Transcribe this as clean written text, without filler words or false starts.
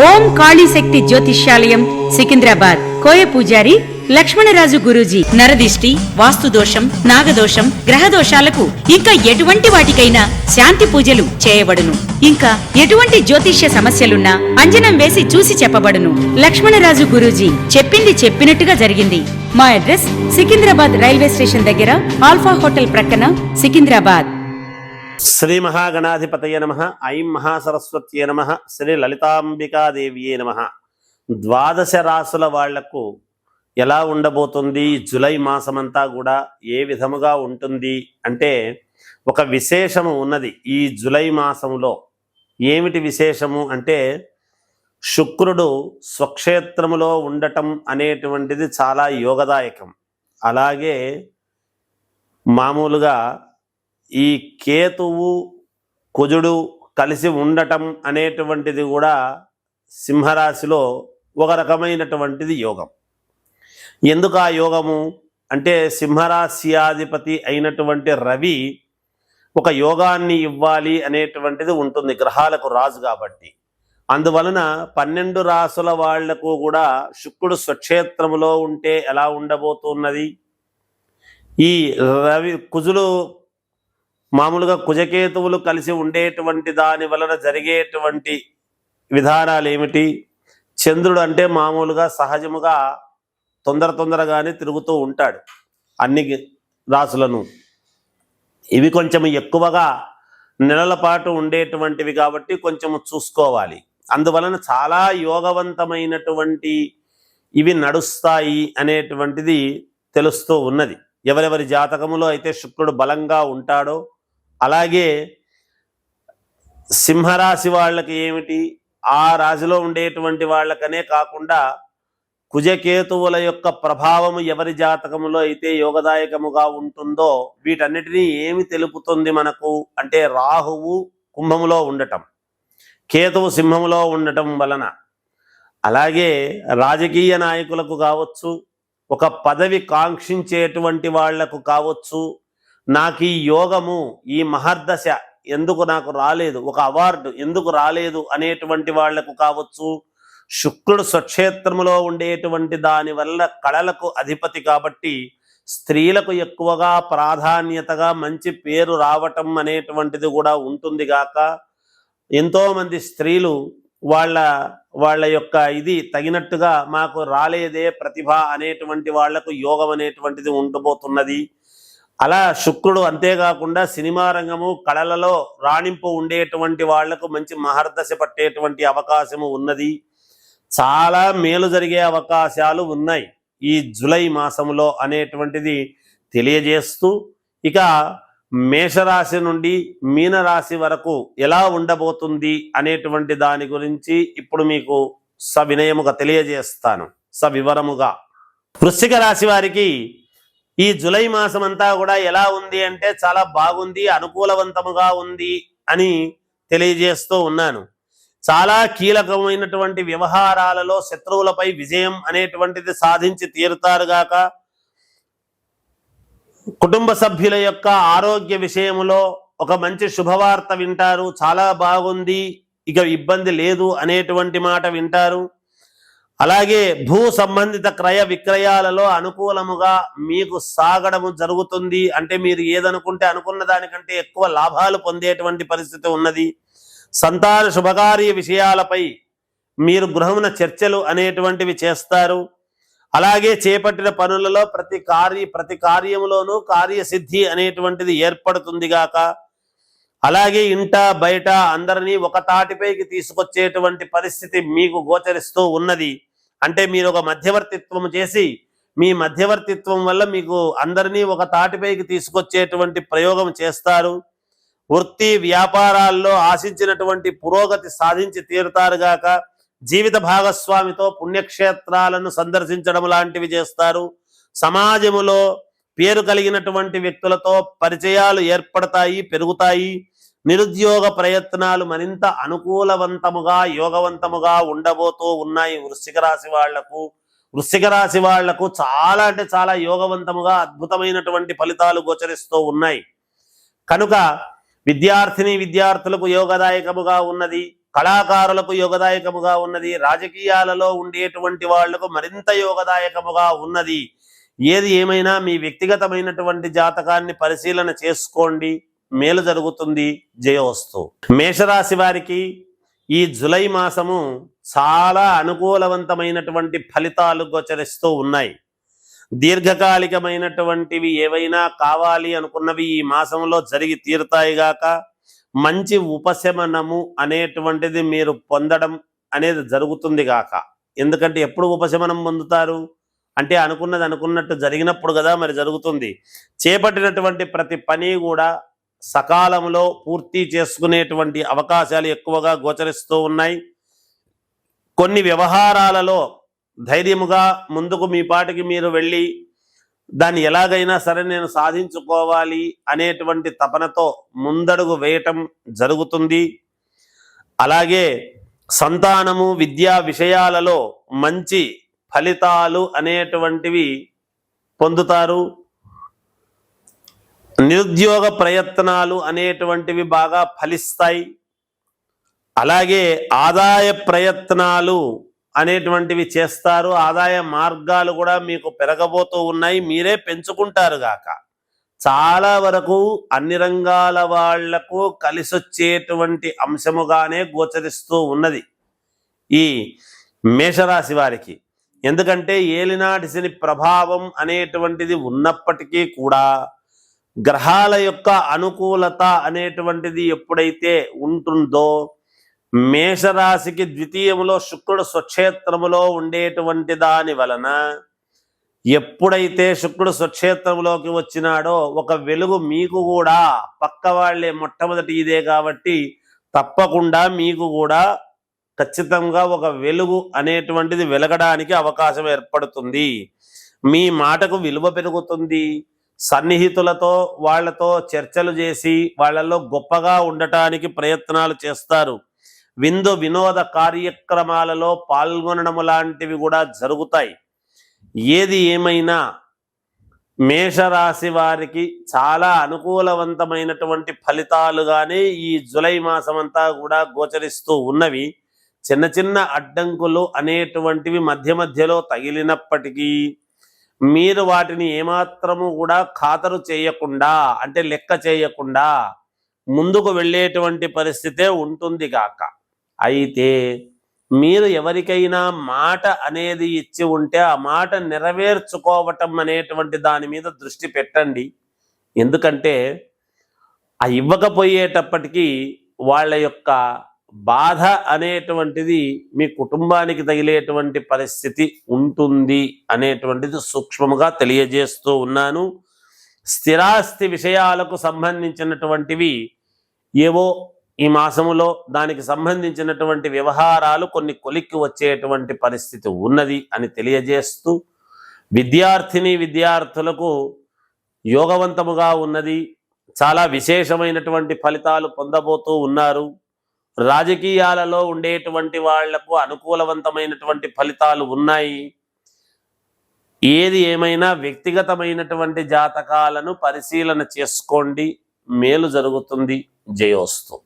ఓం కాళీ శక్తి జ్యోతిష్యాలయం సికింద్రాబాద్. కోయ పూజారి లక్ష్మణరాజు గురూజీ. నరదిష్టి, వాస్తుదోషం, నాగదోషం, గ్రహదోషాలకు ఇంకా ఎటువంటి వాటికైనా శాంతి పూజలు చేయబడును. ఇంకా ఎటువంటి జ్యోతిష్య సమస్యలున్నా అంజనం వేసి చూసి చెప్పబడును. లక్ష్మణరాజు గురూజీ చెప్పింది చెప్పినట్టుగా జరిగింది. మా అడ్రస్ సికింద్రాబాద్ రైల్వే స్టేషన్ దగ్గర, ఆల్ఫా హోటల్ ప్రక్కన, సికింద్రాబాద్. శ్రీ మహాగణాధిపతయ నమః. ఐం మహాసరస్వత్యే నమః. శ్రీ లలితాంబికాదేవియే నమః. ద్వాదశ రాసుల వాళ్లకు ఎలా ఉండబోతుంది జూలై మాసమంతా కూడా, ఏ విధముగా ఉంటుంది అంటే ఒక విశేషము ఉన్నది ఈ జూలై మాసంలో. ఏమిటి విశేషము అంటే శుక్రుడు స్వక్షేత్రములో ఉండటం అనేటువంటిది చాలా యోగదాయకం. అలాగే మామూలుగా ఈ కేతువు కుజుడు కలిసి ఉండటం అనేటువంటిది కూడా సింహరాశిలో ఒక రకమైనటువంటిది యోగం. ఎందుకు ఆ యోగము అంటే సింహరాశ్యాధిపతి అయినటువంటి రవి ఒక యోగాన్ని ఇవ్వాలి అనేటువంటిది ఉంటుంది, గ్రహాలకు రాజు కాబట్టి. అందువలన 12 రాసుల వాళ్లకు కూడా శుక్రుడు స్వక్షేత్రములో ఉంటే ఎలా ఉండబోతున్నది, ఈ రవి కుజులు మామూలుగా కుజకేతువులు కలిసి ఉండేటువంటి దాని వలన జరిగేటువంటి విధానాలు ఏమిటి, చంద్రుడు అంటే మామూలుగా సహజముగా తొందరగానే తిరుగుతూ ఉంటాడు అన్ని రాసులను. ఇవి కొంచెం ఎక్కువగా నెలల పాటు ఉండేటువంటివి కాబట్టి కొంచెం చూసుకోవాలి. అందువలన చాలా యోగవంతమైనటువంటి ఇవి నడుస్తాయి అనేటువంటిది తెలుస్తూ ఉన్నది. ఎవరెవరి జాతకములో అయితే శుక్రుడు బలంగా ఉంటాడో, అలాగే సింహరాశి వాళ్ళకి ఏమిటి, ఆ రాశిలో ఉండేటువంటి వాళ్ళకనే కాకుండా కుజకేతువుల యొక్క ప్రభావము ఎవరి జాతకములో అయితే యోగదాయకముగా ఉంటుందో వీటన్నిటినీ ఏమి తెలుపుతుంది మనకు అంటే రాహువు కుంభములో ఉండటం, కేతువు సింహములో ఉండటం వలన. అలాగే రాజకీయ నాయకులకు కావచ్చు, ఒక పదవి కాంక్షించేటువంటి వాళ్లకు కావచ్చు, నాకు ఈ యోగము ఈ మహర్దశ ఎందుకు నాకు రాలేదు, ఒక అవార్డు ఎందుకు రాలేదు అనేటువంటి వాళ్లకు కావచ్చు, శుక్రుడు స్వక్షేత్రములో ఉండేటువంటి దాని వల్ల కళలకు అధిపతి కాబట్టి స్త్రీలకు ఎక్కువగా ప్రాధాన్యతగా మంచి పేరు రావటం అనేటువంటిది కూడా ఉంటుంది గాక, ఎంతోమంది స్త్రీలు వాళ్ళ యొక్క ఇది తగినట్టుగా మాకు రాలేదే ప్రతిభ అనేటువంటి వాళ్లకు యోగం అనేటువంటిది ఉండబోతున్నది. అలా శుక్రుడు అంతేకాకుండా సినిమా రంగము కళలలో రాణింపు ఉండేటువంటి వాళ్లకు మంచి మహర్దశ పట్టేటువంటి అవకాశము ఉన్నది. చాలా మేలు జరిగే అవకాశాలు ఉన్నాయి ఈ జూలై మాసంలో అనేటువంటిది తెలియజేస్తూ, ఇక మేషరాశి నుండి మీనరాశి వరకు ఎలా ఉండబోతుంది అనేటువంటి దాని గురించి ఇప్పుడు మీకు సవినయముగా తెలియజేస్తాను, సవివరముగా. వృశ్చిక రాశి వారికి ఈ జూలై మాసం అంతా కూడా ఎలా ఉంది అంటే చాలా బాగుంది, అనుకూలవంతముగా ఉంది అని తెలియజేస్తూ ఉన్నాను. చాలా కీలకమైనటువంటి వ్యవహారాలలో శత్రువులపై విజయం అనేటువంటిది సాధించి తీరుతారుగాక, కుటుంబ సభ్యుల యొక్క ఆరోగ్య విషయములో ఒక మంచి శుభవార్త వింటారు, చాలా బాగుంది ఇక ఇబ్బంది లేదు అనేటువంటి మాట వింటారు. అలాగే భూ సంబంధిత క్రయ విక్రయాలలో అనుకూలముగా మీకు సాగడము జరుగుతుంది. అంటే మీరు ఏదనుకుంటే అనుకున్న దానికంటే ఎక్కువ లాభాలు పొందేటువంటి పరిస్థితి ఉన్నది. సంతాన శుభకార్య విషయాలపై మీరు గృహమున చర్చలు అనేటువంటివి చేస్తారు. అలాగే చేపట్టిన పనులలో ప్రతి కార్యములోనూ కార్యసిద్ధి అనేటువంటిది ఏర్పడుతుంది గాక, అలాగే ఇంట బయట అందరినీ ఒక తాటిపైకి తీసుకొచ్చేటువంటి పరిస్థితి మీకు గోచరిస్తూ ఉన్నది. అంటే మీరు ఒక మధ్యవర్తిత్వం చేసి మీ మధ్యవర్తిత్వం వల్ల మీకు అందరినీ ఒక తాటిపైకి తీసుకొచ్చేటువంటి ప్రయోగం చేస్తారు. వృత్తి వ్యాపారాల్లో ఆశించినటువంటి పురోగతి సాధించి తీరుతారుగాక, జీవిత భాగస్వామితో పుణ్యక్షేత్రాలను సందర్శించడం లాంటివి చేస్తారు. సమాజములో పేరు కలిగినటువంటి వ్యక్తులతో పరిచయాలు ఏర్పడతాయి, పెరుగుతాయి. నిరుద్యోగ ప్రయత్నాలు మరింత అనుకూలవంతముగా యోగవంతముగా ఉండబోతూ ఉన్నాయి వృశ్చిక రాశి వాళ్లకు. వృశ్చిక రాశి వాళ్లకు చాలా అంటే చాలా యోగవంతముగా అద్భుతమైనటువంటి ఫలితాలు గోచరిస్తూ ఉన్నాయి కనుక విద్యార్థిని విద్యార్థులకు యోగదాయకముగా ఉన్నది. కళాకారులకు యోగదాయకముగా ఉన్నది, రాజకీయాలలో ఉండేటువంటి వాళ్లకు మరింత యోగదాయకముగా ఉన్నది. ఏది ఏమైనా మీ వ్యక్తిగతమైనటువంటి జాతకాన్ని పరిశీలన చేసుకోండి, మేలు జరుగుతుంది. జయోస్తు. మేషరాశి వారికి ఈ జులై మాసము చాలా అనుకూలవంతమైనటువంటి ఫలితాలు గోచరిస్తూ ఉన్నాయి. దీర్ఘకాలికమైనటువంటివి ఏవైనా కావాలి అనుకున్నవి ఈ మాసంలో జరిగి తీరుతాయిగాక. మంచి ఉపశమనము అనేటువంటిది మీరు పొందడం అనేది జరుగుతుంది గాక. ఎందుకంటే ఎప్పుడు ఉపశమనం పొందుతారు అంటే అనుకున్నది అనుకున్నట్టు జరిగినప్పుడు కదా మరి జరుగుతుంది. చేపట్టినటువంటి ప్రతి పని కూడా సకాలంలో పూర్తి చేసుకునేటువంటి అవకాశాలు ఎక్కువగా గోచరిస్తూ ఉన్నాయి. కొన్ని వ్యవహారాలలో ధైర్యముగా ముందుకు మీ పాటికి మీరు వెళ్ళి దాన్ని ఎలాగైనా సరే నేను సాధించుకోవాలి అనేటువంటి తపనతో ముందడుగు వేయటం జరుగుతుంది. అలాగే సంతానము విద్యా విషయాలలో మంచి ఫలితాలు అనేటువంటివి పొందుతారు. నిరుద్యోగ ప్రయత్నాలు అనేటువంటివి బాగా ఫలిస్తాయి. అలాగే ఆదాయ ప్రయత్నాలు అనేటువంటివి చేస్తారు. ఆదాయ మార్గాలు కూడా మీకు పెరగబోతూ ఉన్నాయి, మీరే పెంచుకుంటారు గాక. చాలా వరకు అన్ని రంగాల వాళ్లకు కలిసొచ్చేటువంటి అంశముగానే గోచరిస్తూ ఉన్నది ఈ మేషరాశి వారికి. ఎందుకంటే ఏలినాటి శని ప్రభావం అనేటువంటిది ఉన్నప్పటికీ కూడా గ్రహాల యొక్క అనుకూలత అనేటువంటిది ఎప్పుడైతే ఉంటుందో, మేషరాశికి ద్వితీయములో శుక్రుడు స్వక్షేత్రములో ఉండేటువంటి దాని వలన ఎప్పుడైతే శుక్రుడు స్వక్షేత్రంలోకి వచ్చినాడో ఒక వెలుగు మీకు కూడా, పక్క వాళ్ళే మొట్టమొదటి ఇదే కాబట్టి తప్పకుండా మీకు కూడా ఖచ్చితంగా ఒక వెలుగు అనేటువంటిది వెలగడానికి అవకాశం ఏర్పడుతుంది. మీ మాటకు విలువ పెరుగుతుంది. సన్నిహితులతో వాళ్ళతో చర్చలు చేసి వాళ్ళలో గొప్పగా ఉండటానికి ప్రయత్నాలు చేస్తారు. విందు వినోద కార్యక్రమాలలో పాల్గొనడం లాంటివి కూడా జరుగుతాయి. ఏది ఏమైనా మేషరాశి వారికి చాలా అనుకూలవంతమైనటువంటి ఫలితాలుగానే ఈ జులై మాసం అంతా కూడా గోచరిస్తూ ఉన్నవి. చిన్న చిన్న అడ్డంకులు అనేటువంటివి మధ్య మధ్యలో తగిలినప్పటికీ మీరు వాటిని ఏమాత్రము కూడా ఖాతరు చేయకుండా, అంటే లెక్క చేయకుండా ముందుకు వెళ్ళేటువంటి పరిస్థితే ఉంటుంది గాక. అయితే మీరు ఎవరికైనా మాట అనేది ఇచ్చి ఉంటే ఆ మాట నెరవేర్చుకోవటం అనేటువంటి దాని మీద దృష్టి పెట్టండి. ఎందుకంటే ఆ ఇవ్వకపోయేటప్పటికీ వాళ్ళ యొక్క బాధ అనేటువంటిది మీ కుటుంబానికి తగిలేటువంటి పరిస్థితి ఉంటుంది అనేటువంటిది సూక్ష్మముగా తెలియజేస్తూ ఉన్నాను. స్థిరాస్తి విషయాలకు సంబంధించినటువంటివి ఏవో ఈ మాసములో దానికి సంబంధించినటువంటి వ్యవహారాలు కొన్ని కొలిక్కి వచ్చేటువంటి పరిస్థితి ఉన్నది అని తెలియజేస్తూ, విద్యార్థిని విద్యార్థులకు యోగవంతముగా ఉన్నది. చాలా విశేషమైనటువంటి ఫలితాలు పొందబోతూ ఉన్నారు. రాజకీయాలలో ఉండేటువంటి వాళ్లకు అనుకూలవంతమైనటువంటి ఫలితాలు ఉన్నాయి. ఏది ఏమైనా వ్యక్తిగతమైనటువంటి జాతకాలను పరిశీలన చేసుకోండి, మేలు జరుగుతుంది. జయోస్తు.